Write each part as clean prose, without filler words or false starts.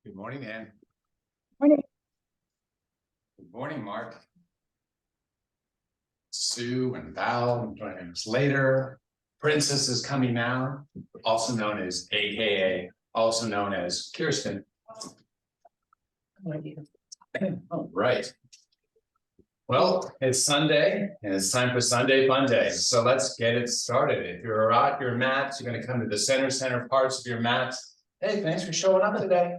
Good morning, Ann. Morning. Good morning, Mark. Sue and Val joining us later. Princess is coming now, also known as AKA, also known as Kirsten. All right. Well, it's Sunday and it's time for Sunday Fun Day. So let's get it started. If you're at your mat, you're going to come to the center parts of your mat. Hey, thanks for showing up today.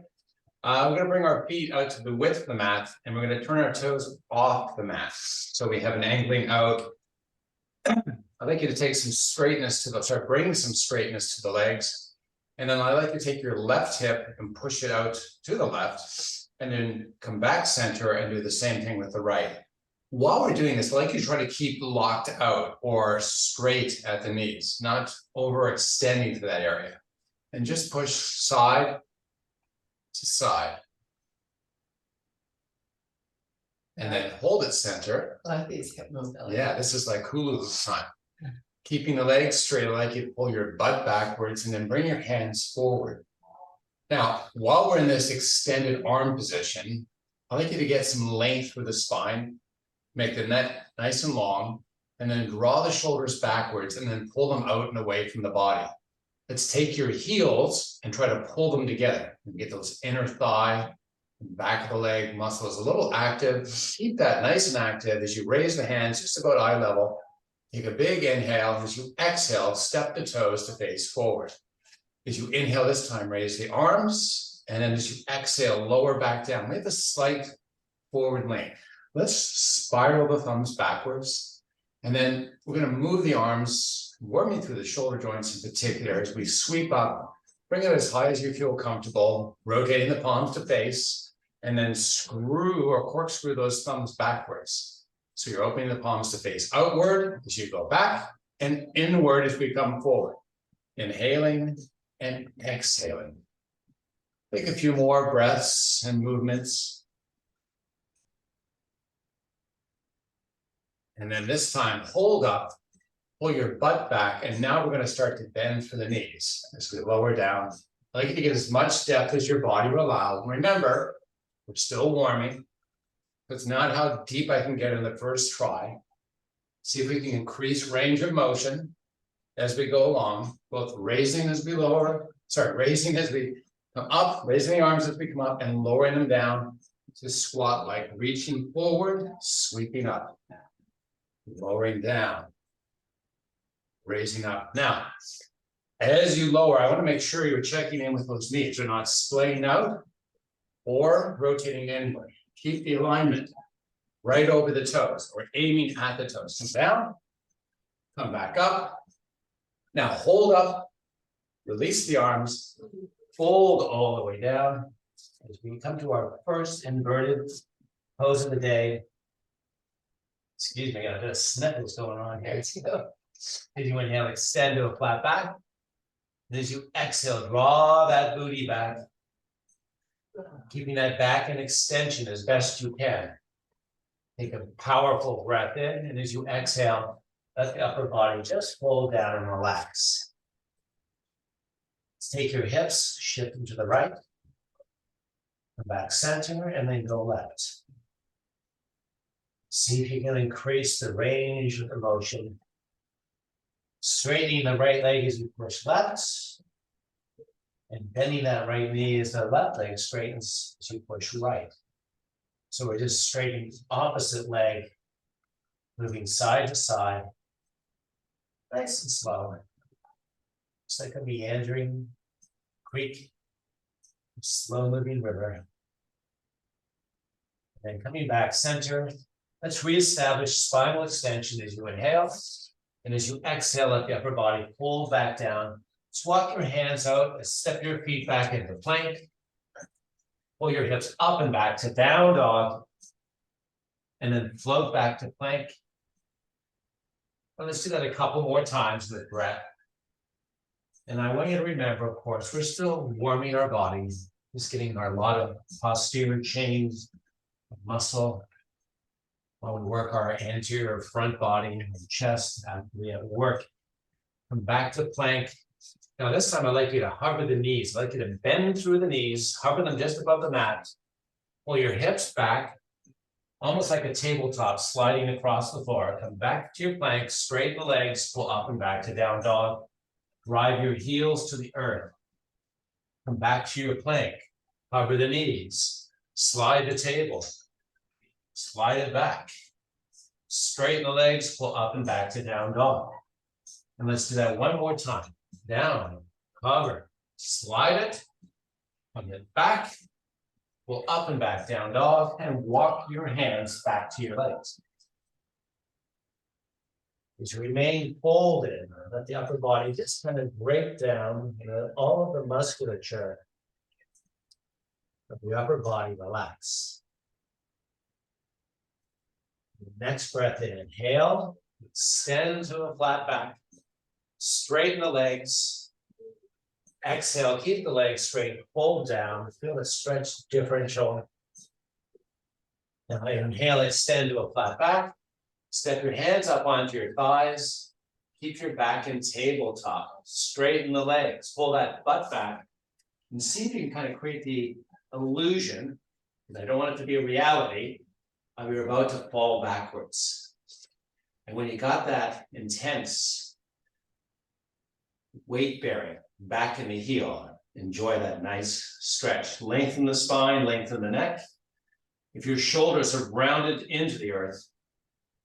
We're going to bring our feet out to the width of the mat and we're going to turn our toes off the mat. So we have an angling out. I'd like you to take some straightness to the, start bringing some straightness to the legs. And then I'd like you to take your left hip and push it out to the left and then come back center and do the same thing with the right. While we're doing this, I'd like you to try to keep locked out or straight at the knees, not overextending to that area. And just push side to side. And then hold it center. I like these hip mobility. Yeah, this is like hula time. Keeping the legs straight, I like you to pull your butt backwards and then bring your hands forward. Now, while we're in this extended arm position, I'd like you to get some length with the spine, make the neck nice and long, and then draw the shoulders backwards and then pull them out and away from the body. Let's take your heels and try to pull them together and get those inner thigh and back of the leg muscles a little active. Keep that nice and active as you raise the hands just about eye level. Take a big inhale. As you exhale, step the toes to face forward. As you inhale this time, raise the arms. And then as you exhale, lower back down. We have a slight forward lean. Let's spiral the thumbs backwards. And then we're going to move the arms, warming through the shoulder joints in particular, as we sweep up, bring it as high as you feel comfortable, rotating the palms to face, and then screw or corkscrew those thumbs backwards. So you're opening the palms to face outward as you go back and inward as we come forward. Inhaling and exhaling. Take a few more breaths and movements. And then this time, hold up, pull your butt back, and now we're going to start to bend for the knees as we lower down. I'd like you to get as much depth as your body will allow. Remember, we're still warming. That's not how deep I can get in the first try. See if we can increase range of motion as we go along, both raising as we lower, raising as we come up, raising the arms as we come up, and lowering them down to squat, like reaching forward, sweeping up, lowering down, raising up. Now, as you lower, I want to make sure you're checking in with those knees. They're not splaying out or rotating inward. Keep the alignment right over the toes or aiming at the toes. Come down, come back up. Now hold up, release the arms, fold all the way down. As we come to our first inverted pose of the day. Excuse me, I got a bit of sniffles going on here. As you inhale, extend to a flat back. And as you exhale, draw that booty back. Keeping that back in extension as best you can. Take a powerful breath in, and as you exhale, let the upper body just fold down and relax. Let's take your hips, shift them to the right, come back center, and then go left. See if you can increase the range of the motion. Straightening the right leg as you push left. And bending that right knee as the left leg straightens as you push right. So we're just straightening the opposite leg, moving side to side, nice and slow. It's like a meandering creek, slow moving river. And then coming back center, let's reestablish spinal extension as you inhale. And as you exhale, let the upper body pull back down. Swap your hands out, step your feet back into plank. Pull your hips up and back to down dog. And then float back to plank. And let's do that a couple more times with breath. And I want you to remember, of course, we're still warming our bodies, just getting a lot of posterior chains of muscle while we work our anterior front body and chest. We at work. Come back to plank. Now this time I'd like you to hover the knees. I'd like you to bend through the knees, hover them just above the mat. Pull your hips back, almost like a tabletop sliding across the floor. Come back to your plank, straighten the legs, pull up and back to down dog. Drive your heels to the earth. Come back to your plank, hover the knees, slide the table, slide it back. Straighten the legs, pull up and back to down dog. And let's do that one more time. Down, hover, slide it, come it back, pull up and back down dog, and walk your hands back to your legs. As you remain folded, let the upper body just kind of break down, all of the musculature of the upper body relax. Next breath in, inhale, extend to a flat back, straighten the legs. Exhale, keep the legs straight, fold down, feel the stretch differential. Now inhale, extend to a flat back. Step your hands up onto your thighs. Keep your back in tabletop. Straighten the legs, pull that butt back, and see if you can kind of create the illusion, because I don't want it to be a reality, of you're about to fall backwards. And when you got that intense weight bearing back in the heel, enjoy that nice stretch. Lengthen the spine, lengthen the neck. If your shoulders are rounded into the earth,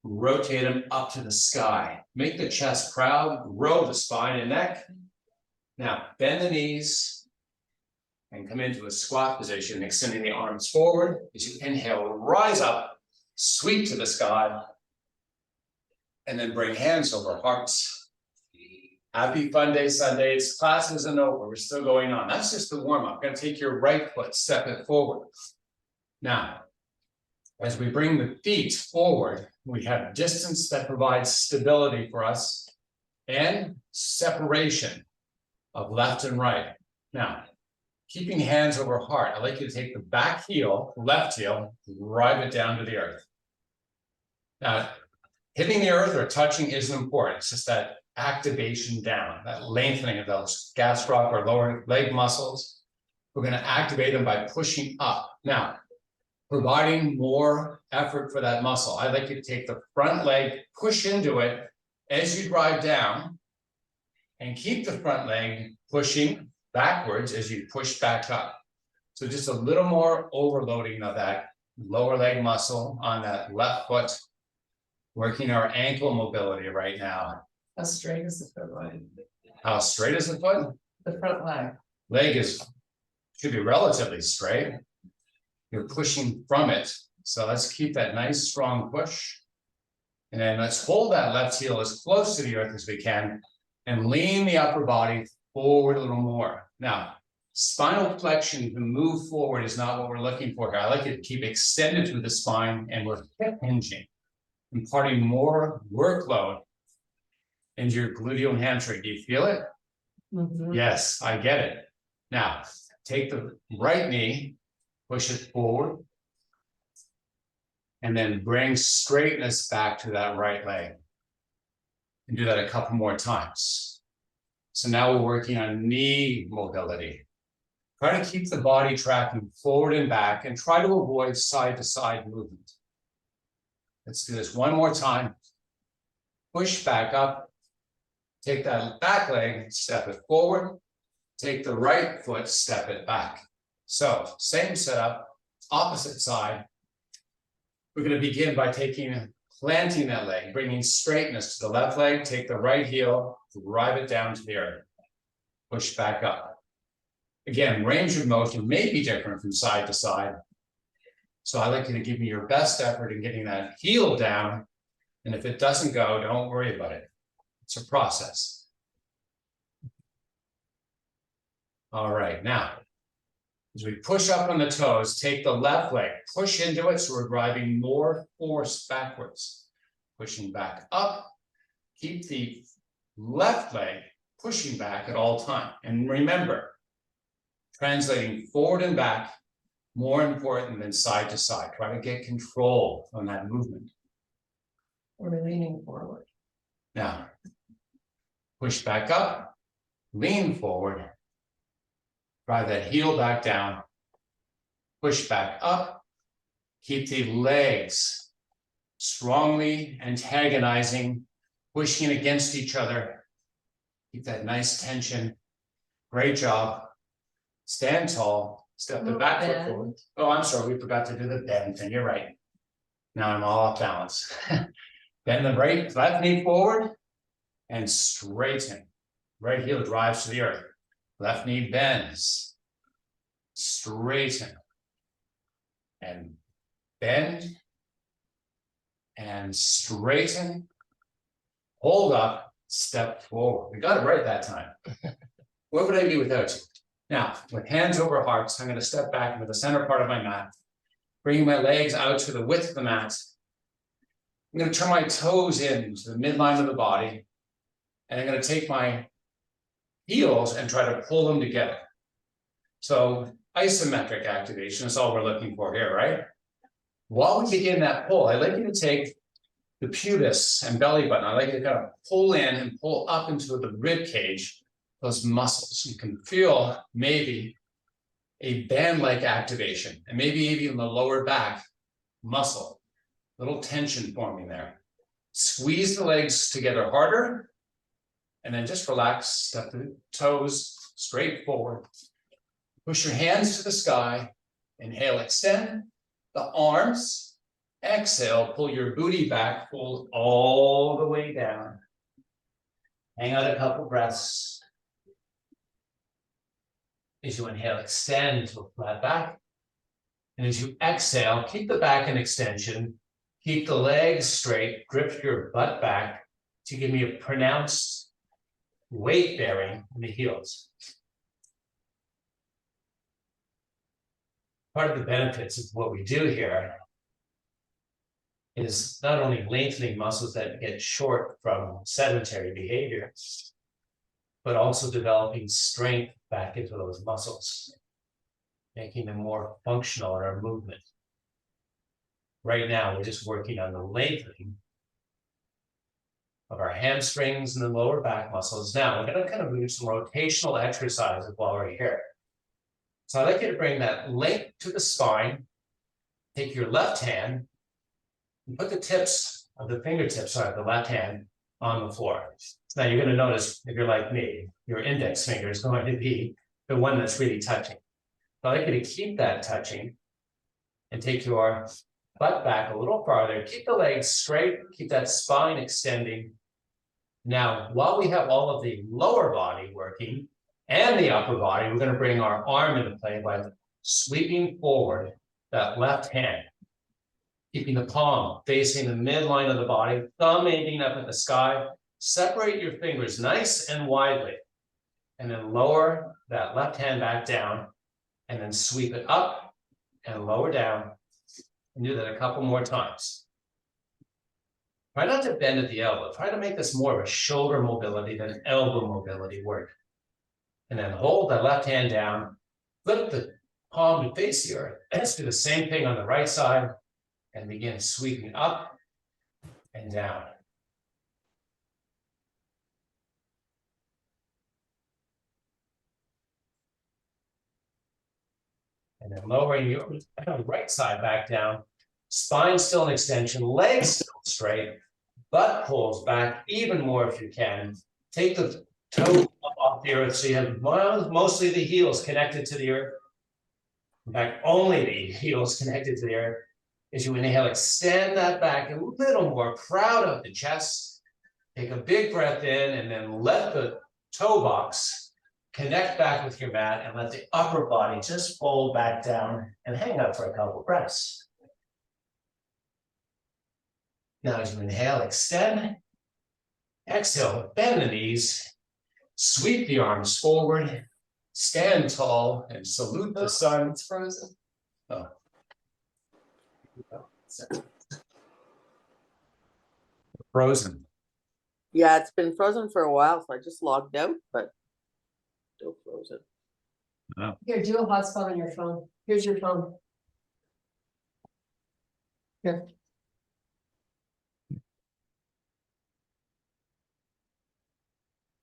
rotate them up to the sky. Make the chest proud, grow the spine and neck. Now, bend the knees and come into a squat position, extending the arms forward. As you inhale, rise up, sweep to the sky, and then bring hands over hearts. Happy Funday Sunday. It's class isn't over. We're still going on. That's just the warm up. Going to take your right foot, step it forward. Now, as we bring the feet forward, we have distance that provides stability for us and separation of left and right. Now, keeping hands over heart, I'd like you to take the back heel, left heel, drive it down to the earth. Now, hitting the earth or touching isn't important. It's just that activation down, that lengthening of those gastroc or lower leg muscles. We're going to activate them by pushing up. Now, providing more effort for that muscle. I'd like you to take the front leg, push into it as you drive down, and keep the front leg pushing backwards as you push back up. So just a little more overloading of that lower leg muscle on that left foot, working our ankle mobility right now. How straight is the foot leg? How straight is the foot? The front leg. Leg should be relatively straight. You're pushing from it. So let's keep that nice strong push. And then let's hold that left heel as close to the earth as we can and lean the upper body forward a little more. Now, spinal flexion to move forward is not what we're looking for here. I like it to keep extended through the spine, and we're hip hinging, imparting more workload into your gluteal and hamstring. Do you feel it? Mm-hmm. Yes, I get it. Now, take the right knee, push it forward, and then bring straightness back to that right leg. And do that a couple more times. So now we're working on knee mobility. Try to keep the body tracking forward and back, and try to avoid side-to-side movement. Let's do this one more time. Push back up. Take that back leg, step it forward. Take the right foot, step it back. So, same setup, opposite side. We're going to begin by planting that leg, bringing straightness to the left leg. Take the right heel, drive it down to the earth. Push back up. Again, range of motion may be different from side to side. So I like you to give me your best effort in getting that heel down. And if it doesn't go, don't worry about it. It's a process. All right, now, as we push up on the toes, take the left leg, push into it so we're driving more force backwards. Pushing back up, keep the left leg pushing back at all time. And remember, translating forward and back, more important than side to side. Try to get control on that movement. We're leaning forward. Now, push back up, Lean forward. Drive that heel back down. Push back up. Keep the legs strongly antagonizing, pushing against each other. Keep that nice tension. Great job. Stand tall. Step the back foot forward. Oh, I'm sorry, we forgot to do the bend thing. You're right. Now I'm all off balance. Bend the left knee forward and straighten. Right heel drives to the earth. Left knee bends. Straighten. And bend. And straighten. Hold up. Step forward. We got it right that time. What would I do without you? Now, with hands over hearts, I'm going to step back into the center part of my mat. Bringing my legs out to the width of the mat. I'm going to turn my toes in to the midline of the body. And I'm going to take my heels and try to pull them together. So isometric activation is all we're looking for here, right? While we begin that pull, I'd like you to take the pubis and belly button. I'd like you to kind of pull in and pull up into the rib cage, those muscles. You can feel maybe a band-like activation, and maybe even the lower back muscle, little tension forming there. Squeeze the legs together harder, and then just relax, step the toes straight forward. Push your hands to the sky. Inhale, extend the arms. Exhale, pull your booty back, fold all the way down. Hang out a couple breaths. As you inhale, extend to a flat back. And as you exhale, keep the back in extension. Keep the legs straight. Grip your butt back to give me a pronounced weight bearing in the heels. Part of the benefits of what we do here is not only lengthening muscles that get short from sedentary behavior, but also developing strength back into those muscles, making them more functional in our movement. Right now, we're just working on the lengthening of our hamstrings and the lower back muscles. Now, we're going to kind of do some rotational exercises while we're here. So I'd like you to bring that length to the spine. Take your left hand and put the tips of the fingertips of the left hand on the floor. Now you're going to notice, if you're like me, your index finger is going to be the one that's really touching. So I'd like you to keep that touching and take your butt back a little farther. Keep the legs straight, keep that spine extending. Now, while we have all of the lower body working and the upper body, we're going to bring our arm into play by sweeping forward that left hand. Keeping the palm facing the midline of the body, thumb aiming up at the sky. Separate your fingers nice and widely. And then lower that left hand back down. And then sweep it up and lower down. And do that a couple more times. Try not to bend at the elbow. Try to make this more of a shoulder mobility than elbow mobility work. And then hold that left hand down. Flip the palm to face the earth. Let's do the same thing on the right side. And begin sweeping up and down. And then lowering your right side back down. Spine still in extension, legs still straight. Butt pulls back even more if you can. Take the toe up off the earth so you have mostly the heels connected to the earth. In fact, only the heels connected to the earth. As you inhale, extend that back a little more, proud of the chest. Take a big breath in and then let the toe box connect back with your mat and let the upper body just fold back down and hang out for a couple breaths. Now as you inhale, extend. Exhale, bend the knees. Sweep the arms forward. Stand tall and salute the sun. It's frozen. Oh. Frozen. Yeah, it's been frozen for a while, so I just logged out, but still frozen. Here, do a hotspot on your phone. Here's your phone. Here.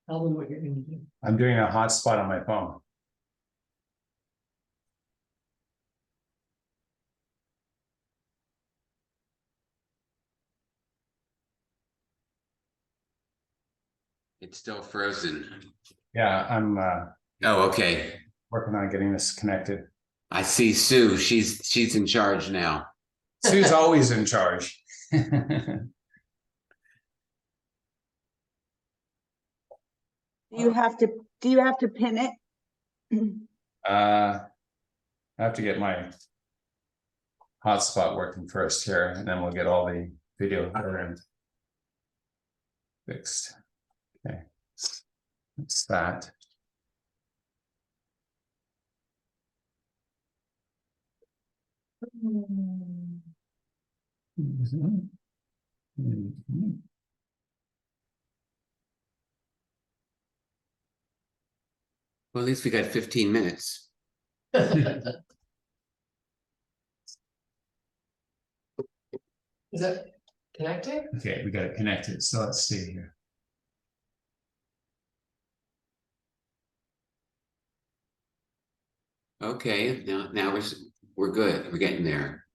Tell them what you're gonna do. I'm doing a hotspot on my phone. It's still frozen. Yeah, I'm Oh, okay. working on getting this connected. I see Sue. She's in charge now. Sue's always in charge. Do you have to pin it? I have to get my hotspot working first here, and then we'll get all the video around fixed. Okay, that's that. Mhm. Mhm. Well, at least we got 15 minutes. Is that connecting? Okay, we got it connected, so let's see here. Okay, now we're good. We're getting there.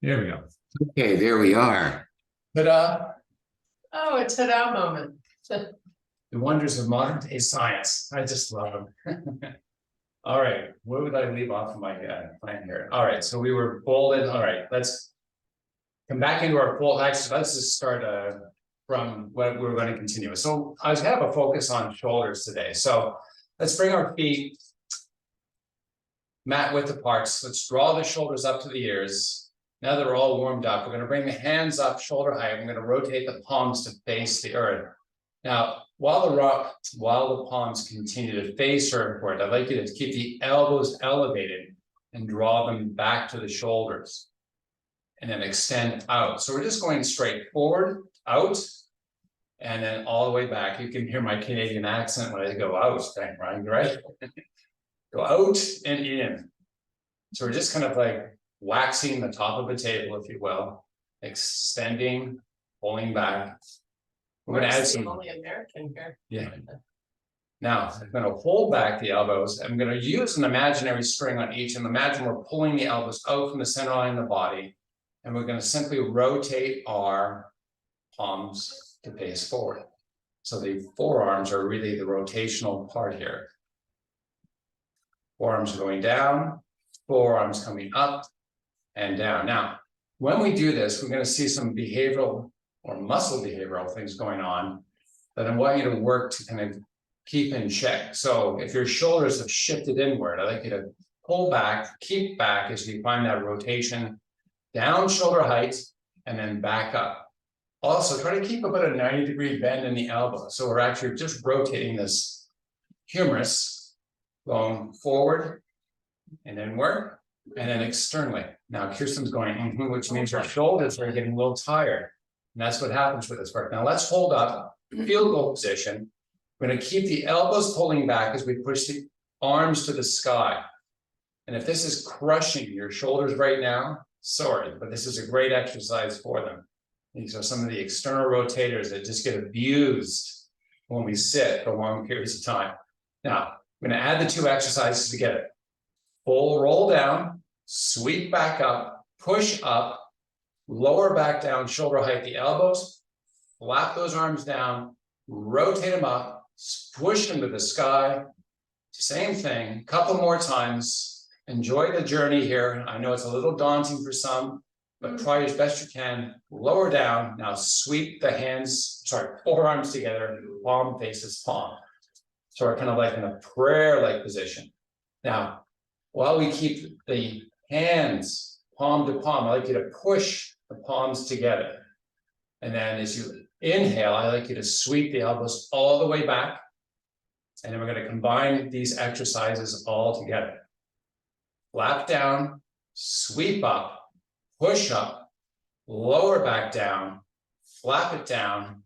There we go. Okay, there we are. Ta-da! Oh, a ta-da moment. The wonders of modern day science. I just love them. All right, where would I leave off of my plan here? All right, so we were folded. All right, let's come back into our fold. Actually, let's just start from what we're going to continue with. So I was going to have a focus on shoulders today. So let's bring our feet mat width apart. So let's draw the shoulders up to the ears. Now that we're all warmed up, we're going to bring the hands up shoulder height. I'm going to rotate the palms to face the earth. Now, while the palms continue to face earthward, I'd like you to keep the elbows elevated and draw them back to the shoulders. And then extend out. So we're just going straight forward, out, and then all the way back. You can hear my Canadian accent when I go out, right? Go out and in. So we're just kind of like waxing the top of a table, if you will, extending, pulling back. We're going to add some. Only American here. Yeah. Now I'm going to hold back the elbows. I'm going to use an imaginary string on each, and imagine we're pulling the elbows out from the center line of the body, and we're going to simply rotate our palms to face forward. So the forearms are really the rotational part here. Forearms are going down, forearms coming up and down. Now, when we do this, we're going to see some behavioral or muscle behavioral things going on that I want you to work to kind of keep in check. So if your shoulders have shifted inward, I'd like you to pull back, keep back as you find that rotation down shoulder height and then back up. Also, try to keep about a 90-degree bend in the elbow. So we're actually just rotating this humerus going forward and inward and then externally. Now, Kirsten's going, which means her shoulders are getting a little tired. And that's what happens with this work. Now, let's hold up field goal position. We're going to keep the elbows pulling back as we push the arms to the sky. And if this is crushing your shoulders right now, sorry, but this is a great exercise for them. These are some of the external rotators that just get abused when we sit for long periods of time. Now, I'm going to add the two exercises together. Full roll down, sweep back up, push up, lower back down, shoulder height the elbows, flap those arms down, rotate them up, push them to the sky. Same thing, a couple more times. Enjoy the journey here. I know it's a little daunting for some, but try as best you can. Lower down. Now sweep the hands, forearms together, palm faces palm. So we're kind of like in a prayer-like position. Now, while we keep the hands palm to palm, I'd like you to push the palms together. And then as you inhale, I'd like you to sweep the elbows all the way back. And then we're gonna combine these exercises all together. Flap down, sweep up, push up, lower back down, flap it down.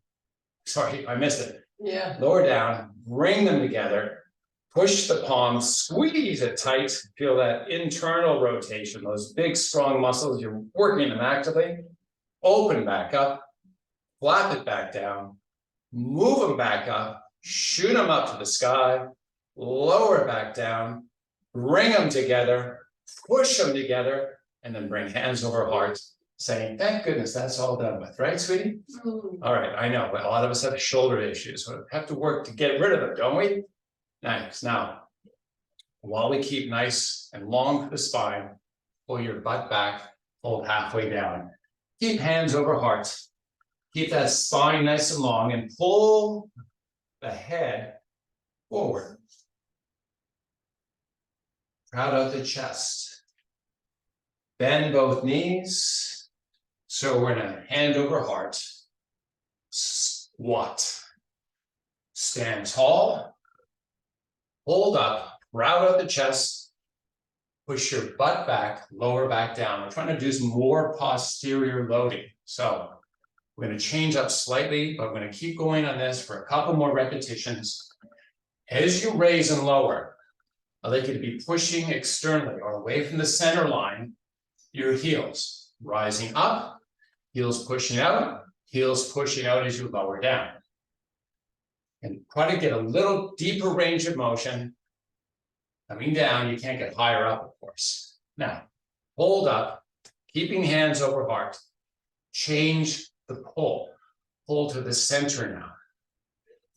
Sorry, I missed it. Yeah. Lower down, bring them together, push the palms, squeeze it tight, feel that internal rotation, those big strong muscles, you're working them actively. Open back up, flap it back down, move them back up, shoot them up to the sky, lower back down, bring them together, push them together, and then bring hands over heart, saying, thank goodness that's all done with, right, sweetie? All right, I know, but a lot of us have shoulder issues, so we have to work to get rid of them, don't we? Nice. Now, while we keep nice and long for the spine, pull your butt back, fold halfway down. Keep hands over heart. Keep that spine nice and long and pull the head forward. Proud out the chest. Bend both knees. So we're gonna hand over heart. Squat. Stand tall. Hold up, proud out the chest. Push your butt back, lower back down. We're trying to do some more posterior loading. So we're going to change up slightly, but we're going to keep going on this for a couple more repetitions. As you raise and lower, I'd like you to be pushing externally or away from the center line, your heels. Rising up, heels pushing out as you lower down. And try to get a little deeper range of motion. Coming down, you can't get higher up, of course. Now, hold up, keeping hands over heart. Change the pull. Pull to the center now.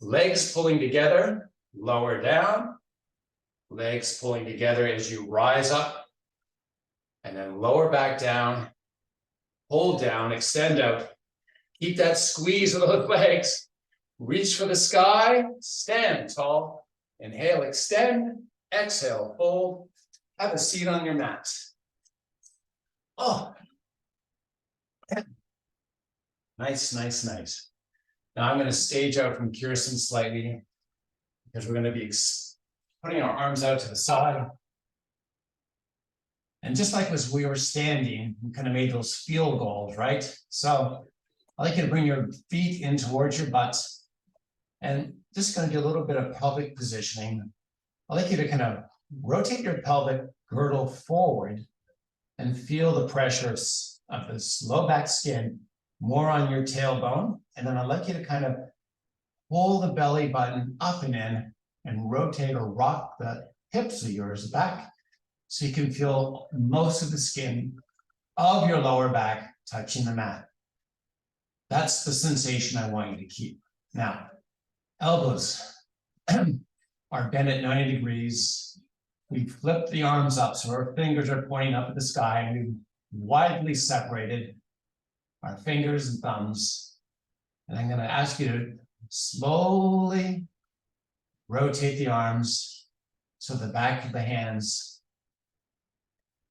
Legs pulling together, lower down. Legs pulling together as you rise up. And then lower back down. Hold down, extend out. Keep that squeeze of those legs. Reach for the sky, stand tall. Inhale, extend. Exhale, fold. Have a seat on your mat. Oh. Nice, nice, nice. Now I'm going to stage out from Kirsten slightly because we're going to be putting our arms out to the side. And just like as we were standing, we kind of made those field goals, right? So I'd like you to bring your feet in towards your butts. And just going to do a little bit of pelvic positioning. I'd like you to kind of rotate your pelvic girdle forward and feel the pressure of this low back skin more on your tailbone. And then I'd like you to kind of pull the belly button up and in and rotate or rock the hips of yours back so you can feel most of the skin of your lower back touching the mat. That's the sensation I want you to keep. Now, elbows are bent at 90 degrees. We flip the arms up so our fingers are pointing up at the sky, and we've widely separated our fingers and thumbs. And I'm going to ask you to slowly rotate the arms so the back of the hands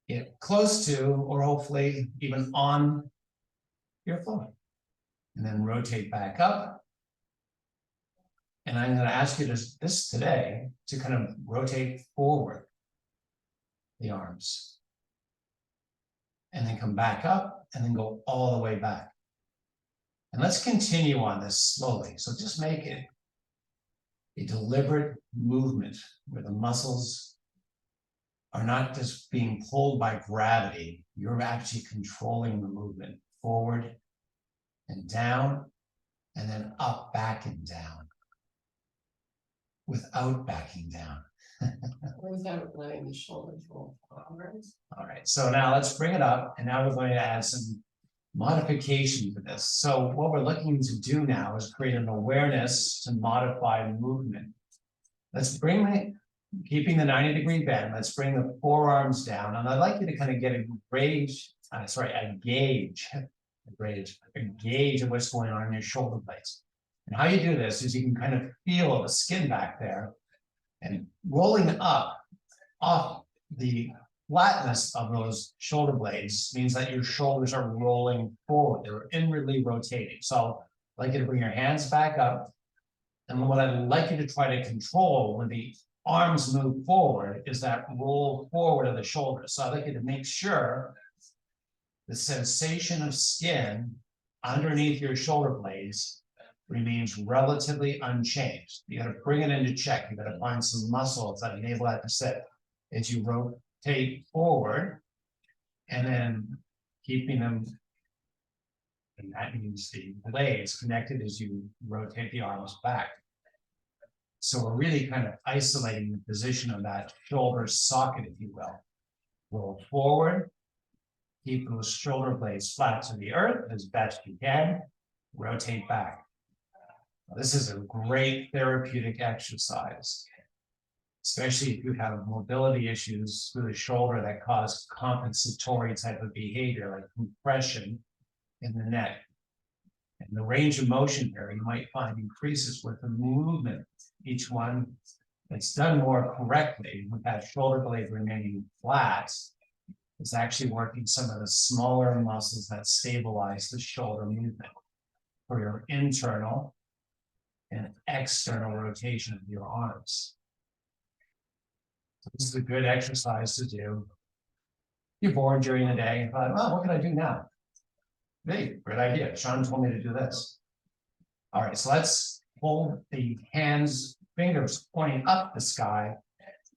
get close to, or hopefully even on, your floor. And then rotate back up. And I'm going to ask you today to kind of rotate forward the arms. And then come back up and then go all the way back. And let's continue on this slowly. So just make it a deliberate movement where the muscles are not just being pulled by gravity. You're actually controlling the movement forward and down, and then up, back, and down, without backing down. Without letting the shoulders roll forward. All right, so now let's bring it up, and now we're going to add some modification to this. So what we're looking to do now is create an awareness to modify movement. Let's bring keeping the 90-degree bend, let's bring the forearms down, and I'd like you to kind of get a gauge of what's going on in your shoulder blades. And how you do this is you can kind of feel the skin back there, and rolling up off the flatness of those shoulder blades means that your shoulders are rolling forward. They're inwardly rotating. So I'd like you to bring your hands back up. And what I'd like you to try to control when the arms move forward is that roll forward of the shoulders. So I'd like you to make sure the sensation of skin underneath your shoulder blades remains relatively unchanged. You gotta bring it into check. You gotta find some muscles that enable that to sit as you rotate forward. And then keeping them, and that means the blades connected as you rotate the arms back. So we're really kind of isolating the position of that shoulder socket, if you will. Roll forward, keep those shoulder blades flat to the earth as best you can, rotate back. Now, this is a great therapeutic exercise, especially if you have mobility issues through the shoulder that cause compensatory type of behavior like compression in the neck. And the range of motion here you might find increases with the movement. Each one that's done more correctly with that shoulder blade remaining flat is actually working some of the smaller muscles that stabilize the shoulder movement for your internal and external rotation of your arms. So this is a good exercise to do. You're bored during the day and thought, oh, what can I do now? Hey, great idea. Sean told me to do this. All right, so let's hold the hands, fingers pointing up the sky,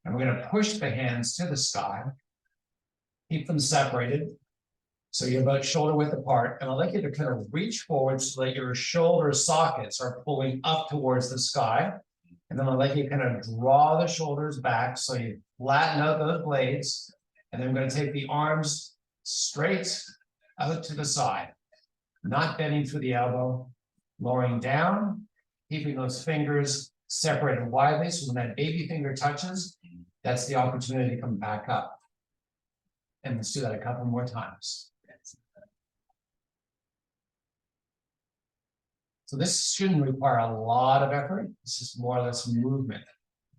and we're going to push the hands to the sky. Keep them separated. So you're about shoulder width apart, and I'd like you to kind of reach forward so that your shoulder sockets are pulling up towards the sky. And then I'd like you to kind of draw the shoulders back so you flatten out those blades. And then I'm going to take the arms straight out to the side, not bending through the elbow, lowering down, keeping those fingers separated widely. So when that baby finger touches, that's the opportunity to come back up. And let's do that a couple more times. So this shouldn't require a lot of effort. This is more or less movement,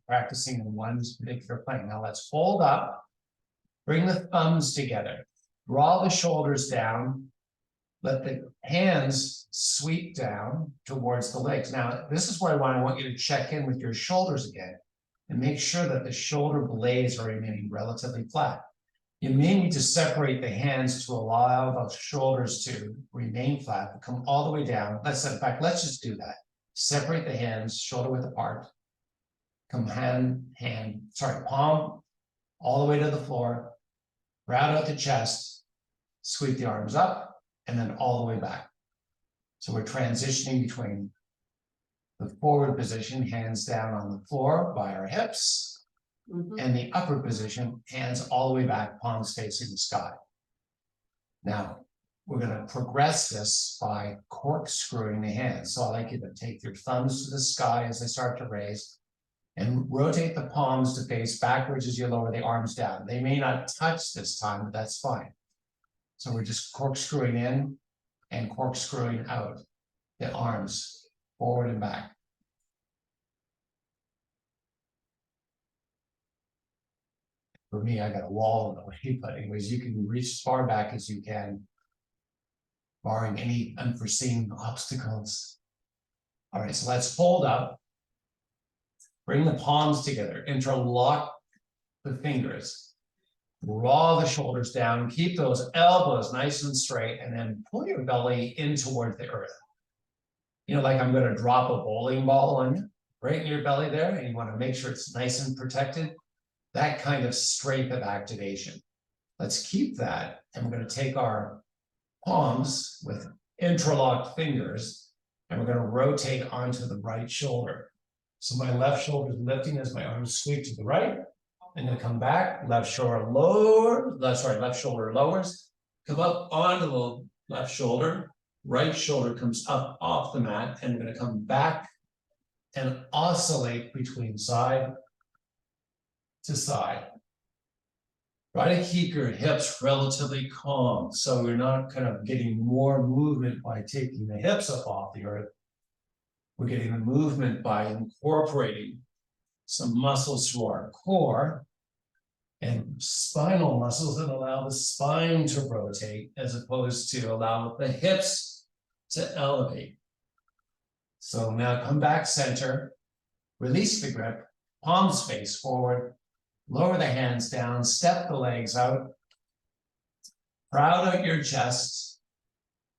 practicing in one particular plane. Now let's hold up, bring the thumbs together, draw the shoulders down, let the hands sweep down towards the legs. Now, this is where I want you to check in with your shoulders again and make sure that the shoulder blades are remaining relatively flat. You may need to separate the hands to allow those shoulders to remain flat, but come all the way down. In fact, let's just do that. Separate the hands, shoulder width apart. Come palm all the way to the floor. Round out the chest, sweep the arms up, and then all the way back. So we're transitioning between the forward position, hands down on the floor by our hips, and the upper position, hands all the way back, palms facing the sky. Now, we're going to progress this by corkscrewing the hands. So I'd like you to take your thumbs to the sky as they start to raise and rotate the palms to face backwards as you lower the arms down. They may not touch this time, but that's fine. So we're just corkscrewing in and corkscrewing out the arms forward and back. For me, I got a wall in the way, but anyways, you can reach as far back as you can, barring any unforeseen obstacles. All right, so let's hold up. Bring the palms together, interlock the fingers, draw the shoulders down, keep those elbows nice and straight, and then pull your belly in towards the earth. You know, like I'm going to drop a bowling ball on you, right in your belly there, and you want to make sure it's nice and protected. That kind of strength of activation. Let's keep that, and we're going to take our palms with interlocked fingers, and we're going to rotate onto the right shoulder. So my left shoulder is lifting as my arms sweep to the right. I'm going to come back, left shoulder left shoulder lowers, come up onto the left shoulder, right shoulder comes up off the mat, and I'm going to come back and oscillate between side to side. Try to keep your hips relatively calm so you're not kind of getting more movement by taking the hips up off the earth. We're getting the movement by incorporating some muscles to our core and spinal muscles that allow the spine to rotate as opposed to allow the hips to elevate. So now come back center, release the grip, palms face forward, lower the hands down, step the legs out, proud out your chest,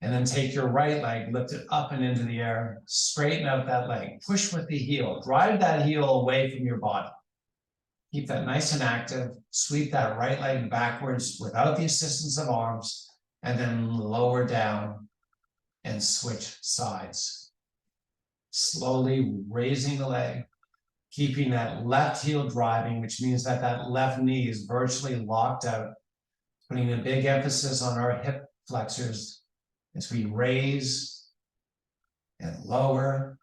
and then take your right leg, lift it up and into the air, straighten out that leg, push with the heel, drive that heel away from your body. Keep that nice and active, sweep that right leg backwards without the assistance of arms, and then lower down and switch sides. Slowly raising the leg, keeping that left heel driving, which means that that left knee is virtually locked out, putting a big emphasis on our hip flexors as we raise and lower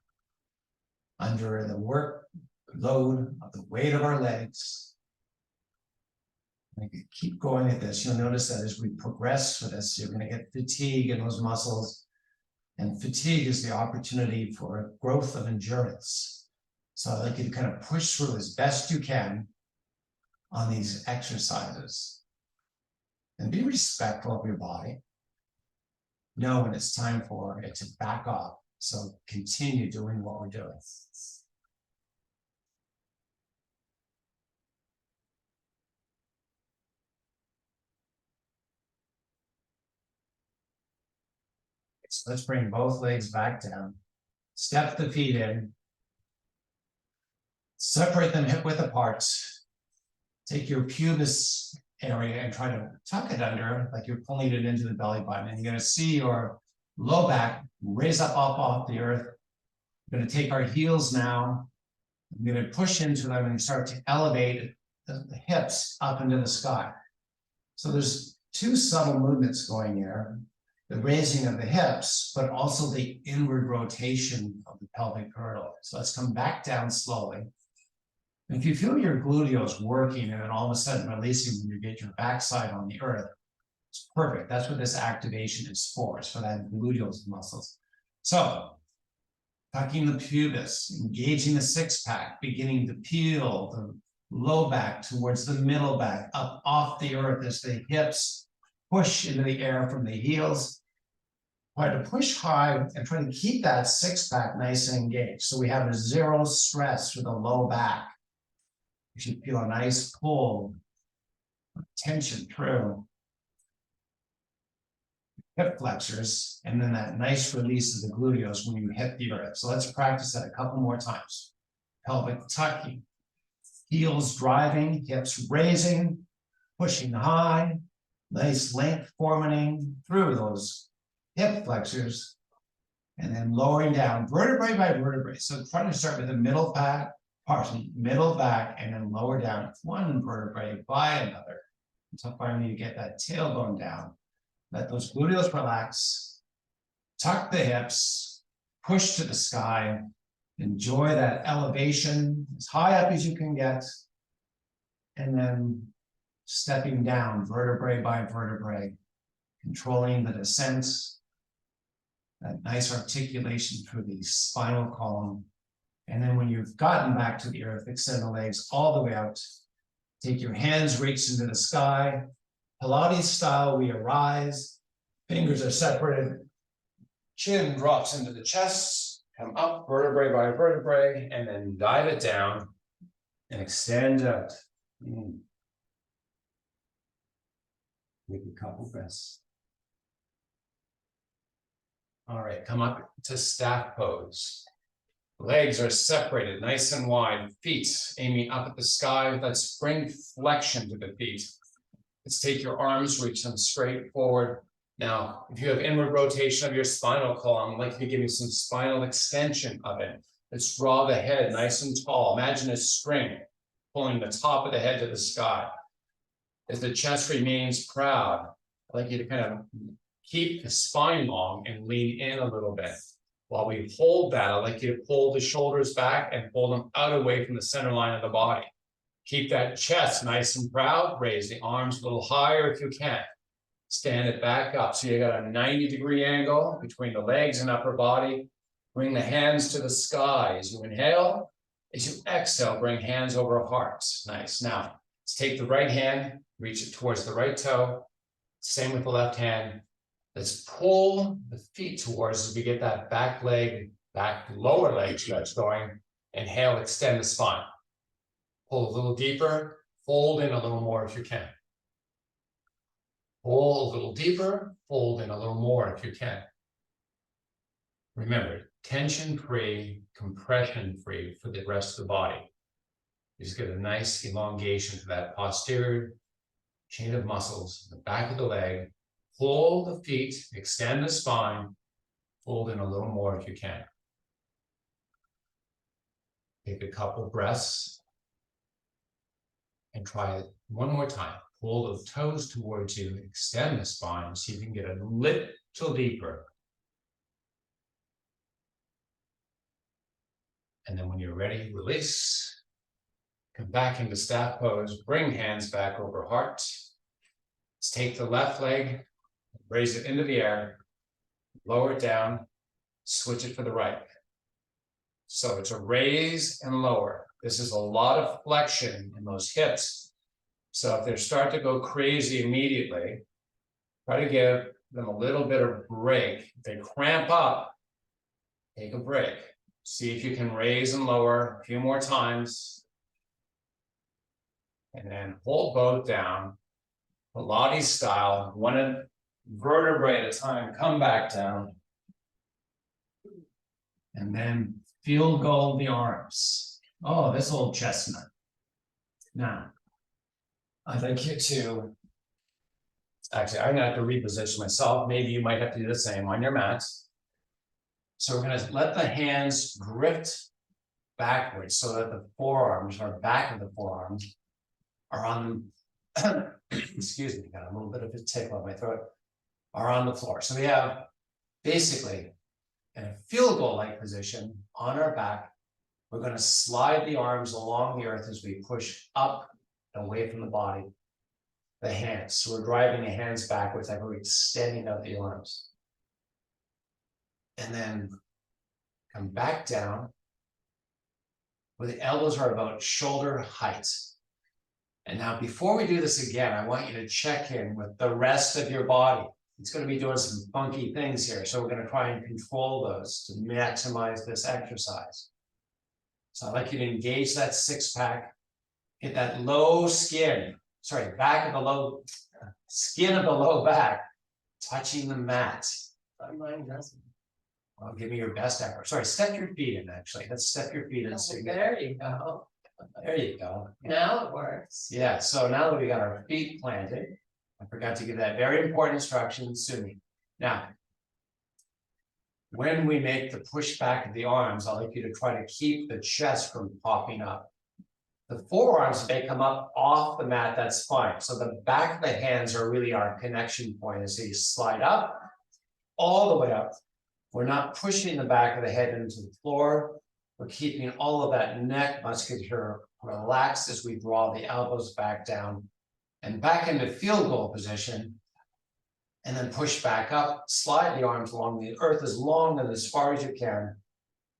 under the workload of the weight of our legs. We can keep going at this. You'll notice that as we progress with this, you're going to get fatigue in those muscles. And fatigue is the opportunity for growth of endurance. So I'd like you to kind of push through as best you can on these exercises. And be respectful of your body. Know when it's time for it to back off. So continue doing what we're doing. So let's bring both legs back down. Step the feet in. Separate them hip width apart. Take your pubis area and try to tuck it under like you're pulling it into the belly button. And you're going to see your low back raise up off the earth. We're going to take our heels now. I'm going to push into them and start to elevate the hips up into the sky. So there's two subtle movements going here. The raising of the hips, but also the inward rotation of the pelvic girdle. So let's come back down slowly. And if you feel your gluteals working and then all of a sudden releasing when you get your backside on the earth, it's perfect. That's what this activation is for. It's for that gluteals muscles. So tucking the pubis, engaging the six pack, beginning to peel the low back towards the middle back, up off the earth as the hips push into the air from the heels. Try to push high and try to keep that six pack nice and engaged. So we have a zero stress for the low back. You should feel a nice pull, tension through hip flexors, and then that nice release of the gluteals when you hit the earth. So let's practice that a couple more times. Pelvic tucking, heels driving, hips raising, pushing high, nice length forming through those hip flexors, and then lowering down vertebrae by vertebrae. So try to start with the middle back, middle back, and then lower down one vertebrae by another until finally you get that tailbone down. Let those gluteals relax, tuck the hips, push to the sky, enjoy that elevation as high up as you can get, and then stepping down vertebrae by vertebrae, controlling the descent, that nice articulation through the spinal column. And then when you've gotten back to the earth, extend the legs all the way out. Take your hands, reach into the sky. Pilates style, we arise. Fingers are separated. Chin drops into the chest. Come up vertebrae by vertebrae, and then dive it down and extend out. Take a couple breaths. All right, come up to staff pose. Legs are separated, nice and wide. Feet aiming up at the sky. That spring flexion to the feet. Let's take your arms, reach them straight forward. Now, if you have inward rotation of your spinal column, I'd like you to give me some spinal extension of it. Let's draw the head nice and tall. Imagine a string pulling the top of the head to the sky. As the chest remains proud, I'd like you to kind of keep the spine long and lean in a little bit. While we hold that, I'd like you to pull the shoulders back and pull them out away from the center line of the body. Keep that chest nice and proud. Raise the arms a little higher if you can. Stand it back up. So you got a 90-degree angle between the legs and upper body. Bring the hands to the sky as you inhale. As you exhale, bring hands over hearts. Nice. Now, let's take the right hand, reach it towards the right toe. Same with the left hand. Let's pull the feet towards as we get that back leg Back lower leg stretch going. Inhale, extend the spine. Pull a little deeper, fold in a little more if you can. Pull a little deeper, fold in a little more if you can. Remember, tension-free, compression-free for the rest of the body. Just get a nice elongation to that posterior chain of muscles, the back of the leg. Pull the feet, extend the spine, fold in a little more if you can. Take a couple breaths and try it one more time. Pull the toes towards you, extend the spine, so you can get a little deeper. And then when you're ready, release. Come back into staff pose, bring hands back over heart. Let's take the left leg, raise it into the air, lower it down, switch it for the right. So it's a raise and lower. This is a lot of flexion in those hips. So if they start to go crazy immediately, try to give them a little bit of break. If they cramp up, take a break. See if you can raise and lower a few more times. And then hold both down, Pilates style, one vertebrae at a time, come back down. And then field goal the arms. Oh, this old chestnut. Now, I'd like you to, actually, I'm gonna have to reposition myself. Maybe you might have to do the same on your mat. So we're gonna let the hands drift backwards so that the forearms, or back of the forearms, are on, excuse me, got a little bit of a tickle in my throat, are on the floor. So we have basically in a field goal like position on our back. We're going to slide the arms along the earth as we push up and away from the body, the hands. So we're driving the hands backwards, like we're extending out the arms. And then come back down where the elbows are about shoulder height. And now before we do this again, I want you to check in with the rest of your body. It's going to be doing some funky things here. So we're going to try and control those to maximize this exercise. So I'd like you to engage that six pack, get that low skin, sorry, back of the low, skin of the low back, touching the mat. Mine doesn't. Well, give me your best effort. Sorry, step your feet in actually. Let's step your feet in. So There you go. there you go. Now it works. Yeah, so now that we got our feet planted, I forgot to give that very important instruction, Sumi. Now, when we make the push back of the arms, I'd like you to try to keep the chest from popping up. The forearms, if they come up off the mat, that's fine. So the back of the hands are really our connection point as you slide up, all the way up. We're not pushing the back of the head into the floor. We're keeping all of that neck musculature relaxed as we draw the elbows back down and back into field goal position. And then push back up, slide the arms along the earth as long and as far as you can.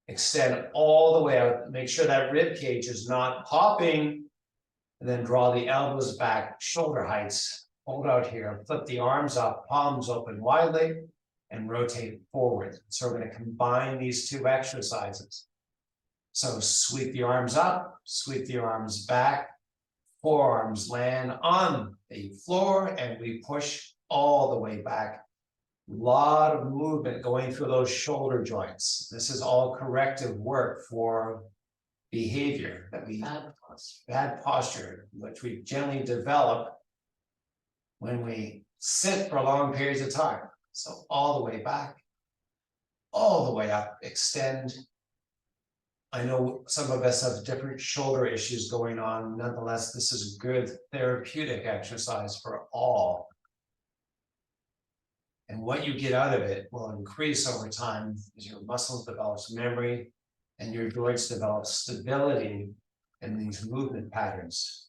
Extend all the way out, make sure that rib cage is not popping. And then draw the elbows back, shoulder heights. Hold out here, flip the arms up, palms open widely, and rotate forward. So we're going to combine these two exercises. So sweep the arms up, sweep the arms back, forearms land on the floor, and we push all the way back. A lot of movement going through those shoulder joints. This is all corrective work for behavior that we bad posture, which we generally develop when we sit for long periods of time. So all the way back, all the way up, extend. I know some of us have different shoulder issues going on. Nonetheless, this is a good therapeutic exercise for all. And what you get out of it will increase over time as your muscles develop memory and your joints develop stability in these movement patterns.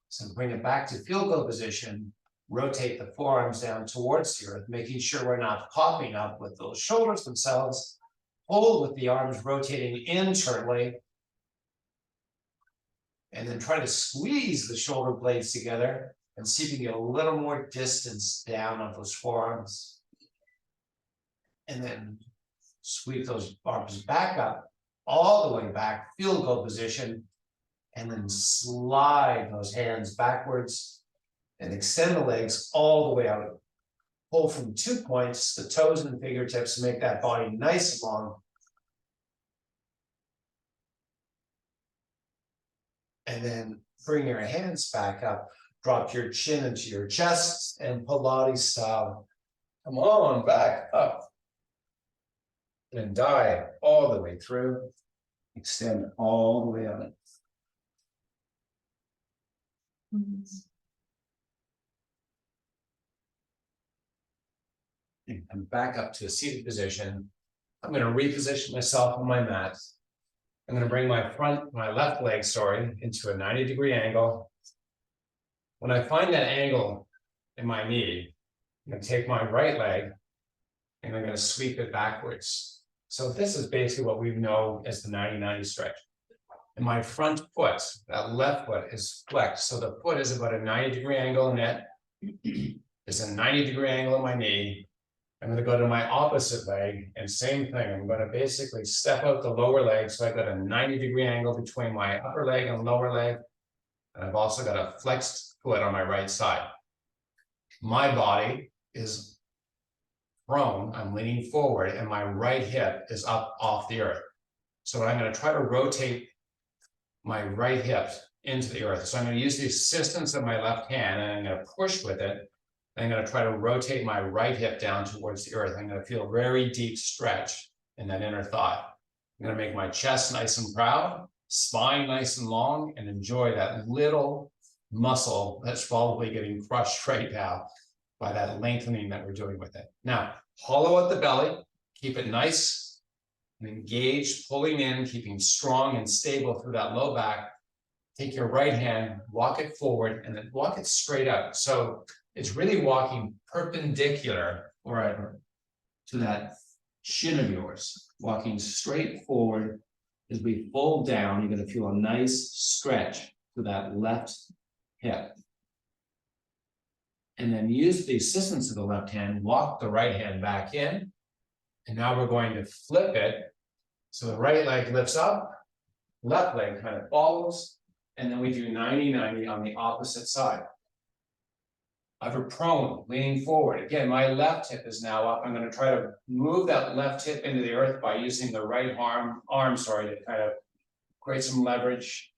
So bring it back to field goal position, rotate the forearms down towards the earth, making sure we're not popping up with those shoulders themselves. Hold with the arms rotating internally. And then try to squeeze the shoulder blades together and see if you can get a little more distance down on those forearms. And then Sweep those arms back up, all the way back, field goal position. And then slide those hands backwards and extend the legs all the way out. Pull from 2 points, the toes and fingertips, to make that body nice and long. And then bring your hands back up, drop your chin into your chest, and Pilates style. Come on back up. And dive all the way through. Extend all the way out. And come back up to a seated position. I'm going to reposition myself on my mat. I'm going to bring my left leg, into a 90-degree angle. When I find that angle in my knee, I'm going to take my right leg and I'm going to sweep it backwards. So this is basically what we know as the 90-90 stretch. And my front foot, that left foot, is flexed. So the foot is about a 90-degree angle in it. There's a 90-degree angle in my knee. I'm going to go to my opposite leg and same thing. I'm going to basically step out the lower leg. So I've got a 90-degree angle between my upper leg and lower leg. And I've also got a flexed foot on my right side. My body is prone. I'm leaning forward and my right hip is up off the earth. So I'm going to try to rotate my right hip into the earth. So I'm going to use the assistance of my left hand and I'm going to push with it. I'm going to try to rotate my right hip down towards the earth. I'm going to feel a very deep stretch in that inner thigh. I'm going to make my chest nice and proud, spine nice and long, and enjoy that little muscle that's probably getting crushed right now by that lengthening that we're doing with it. Now, hollow out the belly, keep it nice and engaged, pulling in, keeping strong and stable through that low back. Take your right hand, walk it forward, and then walk it straight out. So it's really walking perpendicular or to that shin of yours, walking straight forward. As we fold down, you're going to feel a nice stretch to that left hip. And then use the assistance of the left hand, walk the right hand back in. And now we're going to flip it. So the right leg lifts up, left leg kind of follows, and then we do 90-90 on the opposite side. Either prone, leaning forward. Again, my left hip is now up. I'm going to try to move that left hip into the earth by using the right arm, to kind of create some leverage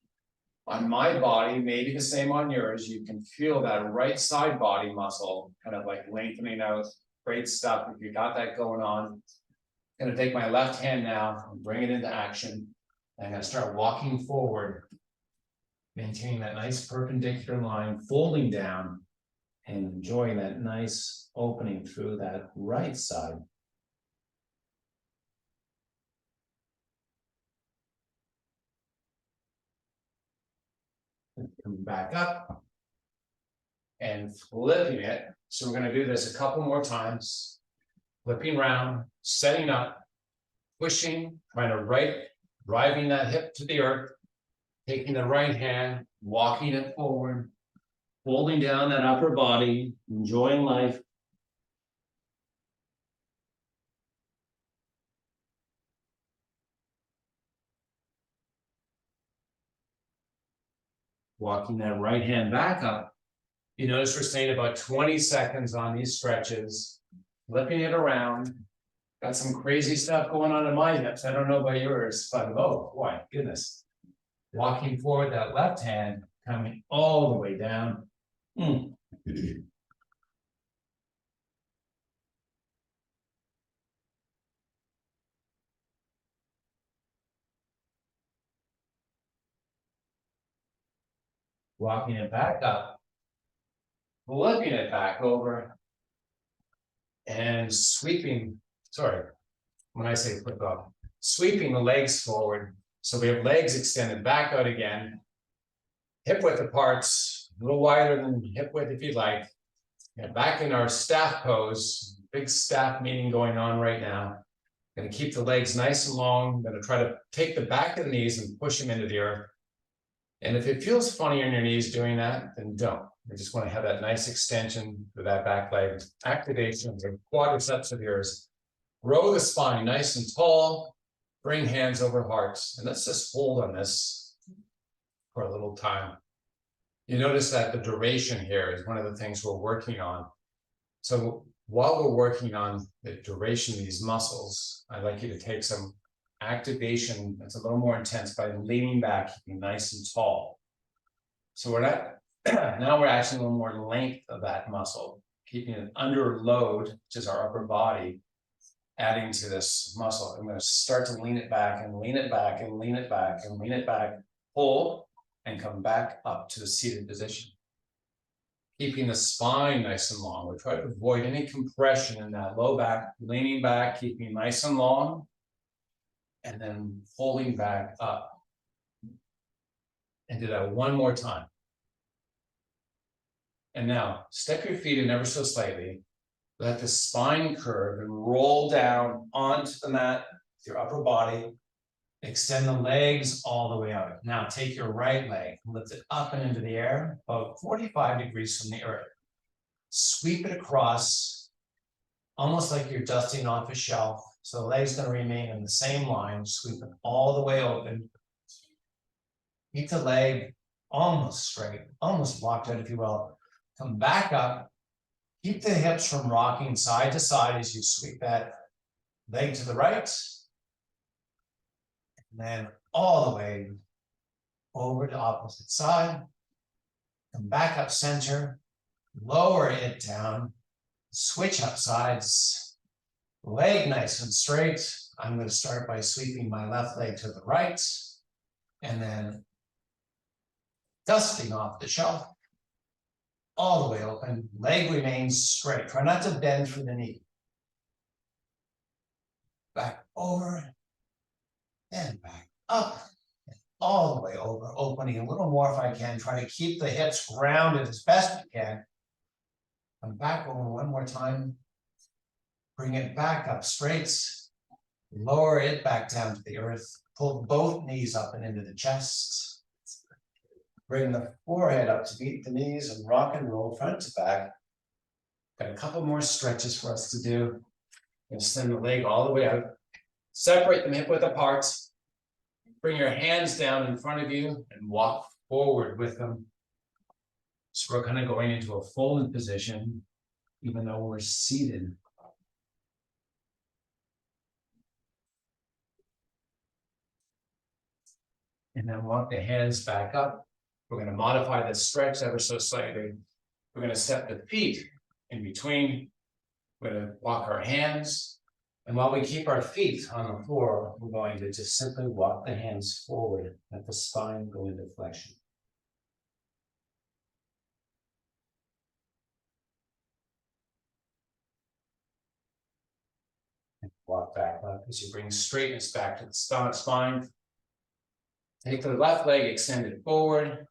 on my body, maybe the same on yours. You can feel that right side body muscle kind of like lengthening out. Great stuff if you got that going on. I'm going to take my left hand now and bring it into action. I'm going to start walking forward, maintaining that nice perpendicular line, folding down, and enjoying that nice opening through that right side. Come back up and flipping it. So we're going to do this a couple more times. Flipping around, setting up, pushing, trying to driving that hip to the earth, taking the right hand, walking it forward, holding down that upper body, enjoying life. Walking that right hand back up. You notice we're staying about 20 seconds on these stretches, flipping it around. Got some crazy stuff going on in my hips. I don't know about yours, but oh boy, goodness. Walking forward, that left hand coming all the way down. Walking it back up, flipping it back over, and sweeping, when I say flip up, sweeping the legs forward. So we have legs extended back out again, hip width apart, a little wider than hip width if you'd like. And back in our staff pose, big staff meeting going on right now. Going to keep the legs nice and long. Going to try to take the back of the knees and push them into the earth. And if it feels funny on your knees doing that, then don't. You just want to have that nice extension for that back leg, activation of the quadriceps of yours. Grow the spine nice and tall, bring hands over hearts, and let's just hold on this for a little time. You notice that the duration here is one of the things we're working on. So while we're working on the duration of these muscles, I'd like you to take some activation that's a little more intense by leaning back, keeping nice and tall. So we're not, now we're actually a little more length of that muscle, keeping it under load, which is our upper body, adding to this muscle. I'm going to start to lean it back and lean it back and lean it back and lean it back, pull, and come back up to a seated position. Keeping the spine nice and long. We try to avoid any compression in that low back, leaning back, keeping nice and long, and then pulling back up. And do that one more time. And now step your feet in ever so slightly. Let the spine curve and roll down onto the mat with your upper body. Extend the legs all the way out. Now take your right leg, lift it up and into the air, about 45 degrees from the earth. Sweep it across, almost like you're dusting off a shelf. So the leg's going to remain in the same line, sweep it all the way open. Keep the leg almost straight, almost blocked out, if you will. Come back up. Keep the hips from rocking side to side as you sweep that leg to the right. And then all the way over to opposite side. Come back up center. Lower it down. Switch up sides. Leg nice and straight. I'm going to start by sweeping my left leg to the right. And then dusting off the shelf. All the way open. Leg remains straight. Try not to bend through the knee. Back over. And back up. And all the way over. Opening a little more if I can. Try to keep the hips grounded as best you can. Come back over one more time. Bring it back up straight. Lower it back down to the earth. Pull both knees up and into the chest. Bring the forehead up to meet the knees and rock and roll front to back. Got a couple more stretches for us to do. Extend the leg all the way out. Separate them hip width apart. Bring your hands down in front of you and walk forward with them. So we're kind of going into a folded position, even though we're seated. And then walk the hands back up. We're going to modify the stretch ever so slightly. We're going to step the feet in between. We're going to walk our hands. And while we keep our feet on the floor, we're going to just simply walk the hands forward. Let the spine go into flexion. And walk back up as you bring straightness back to the spine. Take the left leg, extend it forward.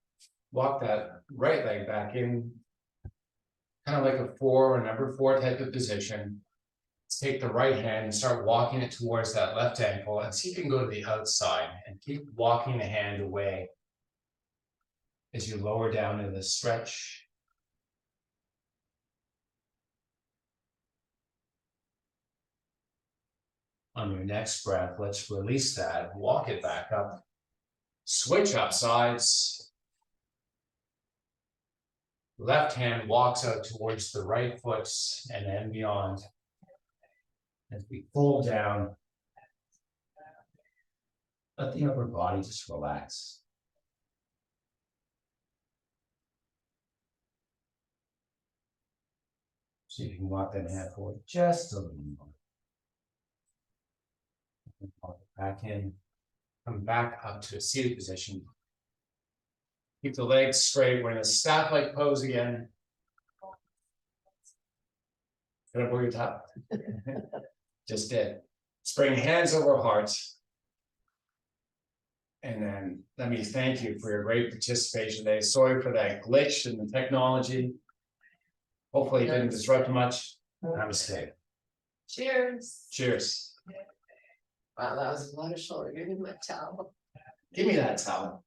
Walk that right leg back in, kind of like a 4 or number 4 type of position. Let's take the right hand and start walking it towards that left ankle and see if you can go to the outside and keep walking the hand away as you lower down into the stretch. On your next breath, let's release that, walk it back up, switch up sides. Left hand walks out towards the right foot and then beyond. As we pull down, let the upper body just relax. So you can walk that hand forward just a little more. And walk it back in, come back up to a seated position. Keep the legs straight. We're in a staff-like pose again. Get up over your top. Just did. Spring hands over hearts. And then let me thank you for your great participation today. Sorry for that glitch in the technology. Hopefully it didn't disrupt much. Namaste. Cheers. Cheers. Wow, that was a lot of shoulder. Give me my towel. Give me that towel.